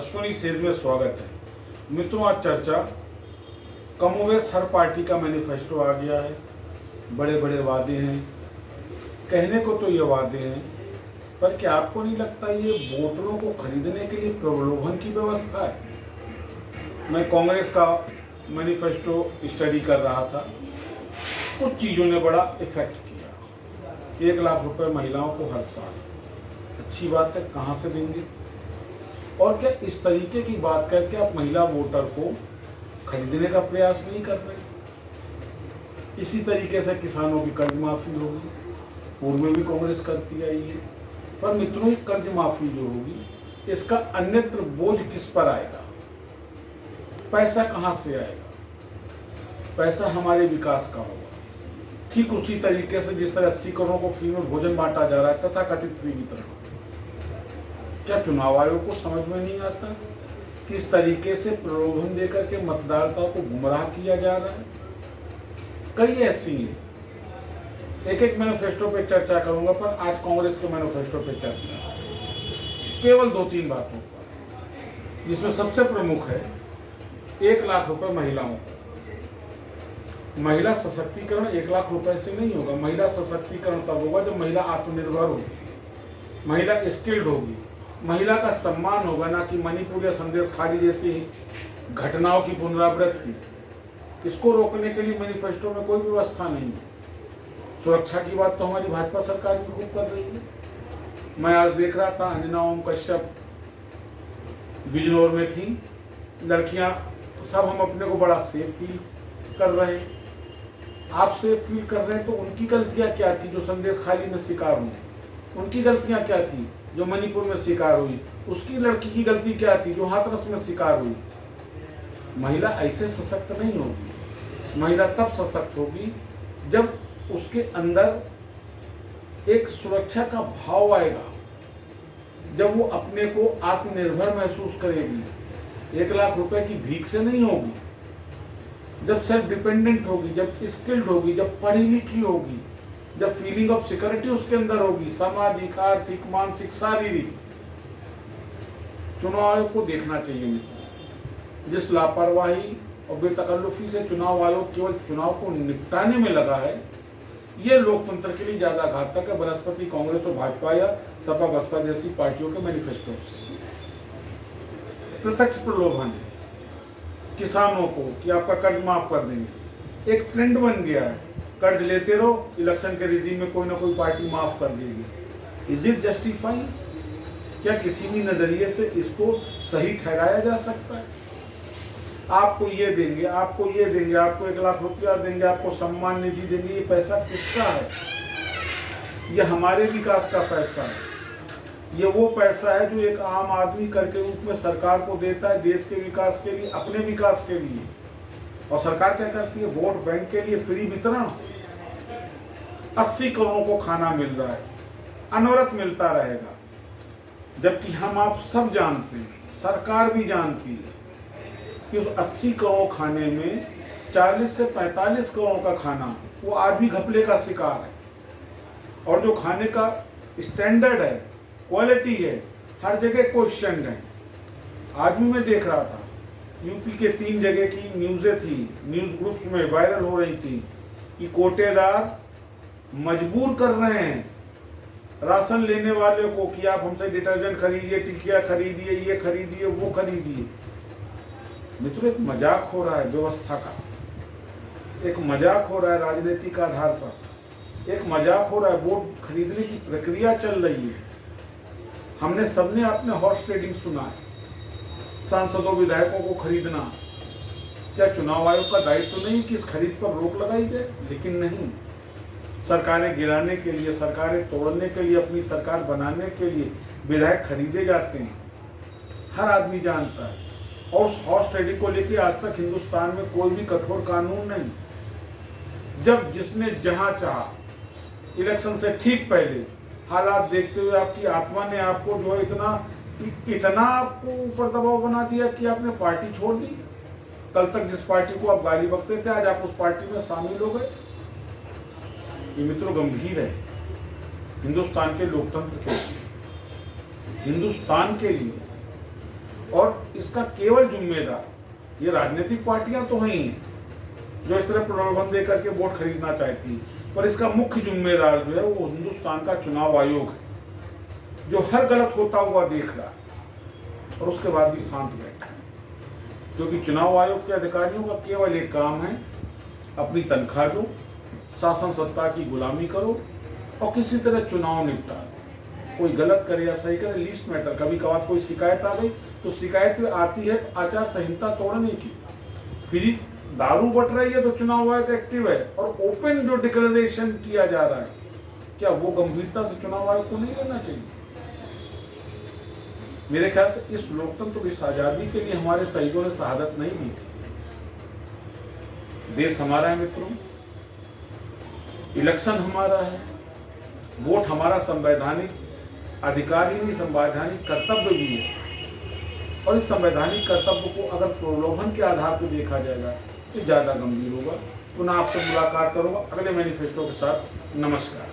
Ashwini says में स्वागत है। मित्रों, आज चर्चा कमोवेश हर पार्टी का मैनिफेस्टो आ गया है। बड़े बड़े वादे हैं, कहने को तो ये वादे हैं, पर क्या आपको नहीं लगता ये वोटरों को खरीदने के लिए प्रलोभन की व्यवस्था है? मैं कांग्रेस का मैनिफेस्टो स्टडी कर रहा था, कुछ चीज़ों ने बड़ा इफेक्ट किया। 1 लाख रुपए महिलाओं को हर साल, अच्छी बात है, कहाँ से देंगे? और क्या इस तरीके की बात करके आप महिला वोटर को खरीदने का प्रयास नहीं कर रहे? इसी तरीके से किसानों की कर्ज माफी होगी, पूर्व में भी कांग्रेस करती आई है। पर मित्रों, ये कर्ज माफी जो होगी, इसका अन्यत्र बोझ किस पर आएगा? पैसा कहां से आएगा? पैसा हमारे विकास का होगा। ठीक उसी तरीके से जिस तरह 80 करोड़ को फ्री में भोजन बांटा जा रहा है, तथाकथित फ्री वितरण। क्या चुनाव आयोग को समझ में नहीं आता किस तरीके से प्रलोभन देकर के मतदाता को गुमराह किया जा रहा है? कई ऐसी हैं, एक एक मैनिफेस्टो पे चर्चा करूंगा, पर आज कांग्रेस के मैनिफेस्टो पे चर्चा केवल 2-3 बातों पर, जिसमें सबसे प्रमुख है 1 लाख रुपए महिलाओं को। महिला सशक्तिकरण 1 लाख रुपए से नहीं होगा। महिला सशक्तिकरण तब होगा जब महिला आत्मनिर्भर होगी, महिला स्किल्ड होगी, महिला का सम्मान होगा, ना कि मणिपुर या संदेश खाली जैसी घटनाओं की पुनरावृत्ति। इसको रोकने के लिए मैनिफेस्टो में कोई व्यवस्था नहीं है। सुरक्षा की बात तो हमारी भाजपा सरकार भी खूब कर रही है। मैं आज देख रहा था, अंजना ओम कश्यप बिजनौर में थी, लड़कियां सब, हम अपने को बड़ा सेफ फील कर रहे हैं। आप सेफ फील कर रहे हैं तो उनकी गलतियां क्या थी जो संदेश खाली में शिकार हुई? उनकी गलतियां क्या थी जो मणिपुर में शिकार हुई? उसकी लड़की की गलती क्या थी जो हाथरस में शिकार हुई? महिला ऐसे सशक्त नहीं होगी। महिला तब सशक्त होगी जब उसके अंदर एक सुरक्षा का भाव आएगा, जब वो अपने को आत्मनिर्भर महसूस करेगी। 1 लाख रुपए की भीख से नहीं होगी। जब सेल्फ डिपेंडेंट होगी, जब स्किल्ड होगी, जब पढ़ी लिखी होगी, जब फीलिंग ऑफ सिक्योरिटी उसके अंदर होगी, सामाजिक, आर्थिक, मानसिक, शारीरिक। चुनाव आयोग को देखना चाहिए मित्रों, जिस लापरवाही और बेतकल्लुफी से चुनाव आयोग केवल चुनाव को निपटाने में लगा है, ये लोकतंत्र के लिए ज्यादा घातक है बनस्पति कांग्रेस और भाजपा या सपा बसपा जैसी पार्टियों के मैनिफेस्टो से। प्रत्यक्ष प्रलोभन है किसानों को कि आपका कर्ज माफ कर देंगे। एक ट्रेंड बन गया है, कर्ज लेते रहो, इलेक्शन के रिजीम में कोई ना कोई पार्टी माफ कर देगी। Is it justify? क्या किसी भी नजरिए से इसको सही ठहराया जा सकता है? आपको ये देंगे, आपको ये देंगे, आपको 1 लाख रुपया देंगे, आपको सम्मान निधि देंगे। ये पैसा किसका है? ये हमारे विकास का पैसा है। ये वो पैसा है जो एक आम आदमी कर के रूप में सरकार को देता है, देश के विकास के लिए, अपने विकास के लिए। और सरकार क्या करती है? वोट बैंक के लिए फ्री वितरण। 80 करोड़ को खाना मिल रहा है, अनवरत मिलता रहेगा। जबकि हम आप सब जानते हैं, सरकार भी जानती है कि उस 80 करोड़ खाने में 40 से 45 करोड़ का खाना वो आज भी घपले का शिकार है। और जो खाने का स्टैंडर्ड है, क्वालिटी है, हर जगह क्वेश्चन है। आज भी मैं देख रहा था, यूपी के 3 जगह की न्यूज़ें थी, न्यूज़ ग्रुप्स में वायरल हो रही थी कि कोटेदार मजबूर कर रहे हैं राशन लेने वाले को कि आप हमसे डिटर्जेंट खरीदिए, टिकिया खरीदिए, ये खरीदिए, वो खरीदिए। मित्रों, एक मजाक हो रहा है व्यवस्था का, एक मजाक हो रहा है राजनीतिक आधार पर, एक मजाक हो रहा है। वोट खरीदने की प्रक्रिया चल रही है। हमने सबने अपने हॉर्स ट्रेडिंग सुना है, सांसदों विधायकों को खरीदना। क्या चुनाव आयोग का दायित्व तो नहीं कि इस खरीद पर रोक लगाई जाए? लेकिन नहीं, सरकारें गिराने के लिए, सरकारें तोड़ने के लिए, अपनी सरकार बनाने के लिए विधायक खरीदे जाते हैं, हर आदमी जानता है। और उस हॉर्स ट्रेडिंग को लेकर आज तक हिंदुस्तान में कोई भी कठोर कानून नहीं। जब जिसने जहां चाहा, इलेक्शन से ठीक पहले हालात देखते हुए आपकी आत्मा ने आपको जो है इतना आपको ऊपर दबाव बना दिया कि आपने पार्टी छोड़ दी। कल तक जिस पार्टी को आप गाली बकते थे, आज आप उस पार्टी में शामिल हो गए। ये मित्रों गंभीर है हिंदुस्तान के लोकतंत्र के लिए, हिंदुस्तान के लिए। और इसका केवल जिम्मेदार ये राजनीतिक पार्टियां तो हैं ही जो इस तरह प्रलोभन दे करके वोट खरीदना चाहती है, पर इसका मुख्य जिम्मेदार जो है वो हिंदुस्तान का चुनाव आयोग है, जो हर गलत होता हुआ देख रहा है और उसके बाद भी शांत बैठा है। क्योंकि चुनाव आयोग के अधिकारियों का केवल एक काम है, अपनी तनख्वाह दो, शासन सत्ता की गुलामी करो और किसी तरह चुनाव निपटा दो। कोई गलत करे या सही करे लीस्ट मैटर। कभी कभार कोई शिकायत आ गई तो शिकायत आती है आचार संहिता तोड़ने की, फिर दारू बट रही है तो चुनाव आयोग एक्टिव है और ओपन जो डिक्लेरेशन किया जा रहा है, क्या वो गंभीरता से चुनाव आयोग को नहीं लेना चाहिए? मेरे ख्याल से इस लोकतंत्र इस आजादी के लिए हमारे शहीदों ने शहादत नहीं दी थी। देश हमारा है मित्रों, इलेक्शन हमारा है, वोट हमारा संवैधानिक अधिकार ही नहीं, संवैधानिक कर्तव्य भी है। और इस संवैधानिक कर्तव्य को अगर प्रलोभन के आधार पर देखा जाएगा तो ज्यादा गंभीर होगा। पुनः आपसे मुलाकात करूंगा अगले मैनिफेस्टो के साथ। नमस्कार।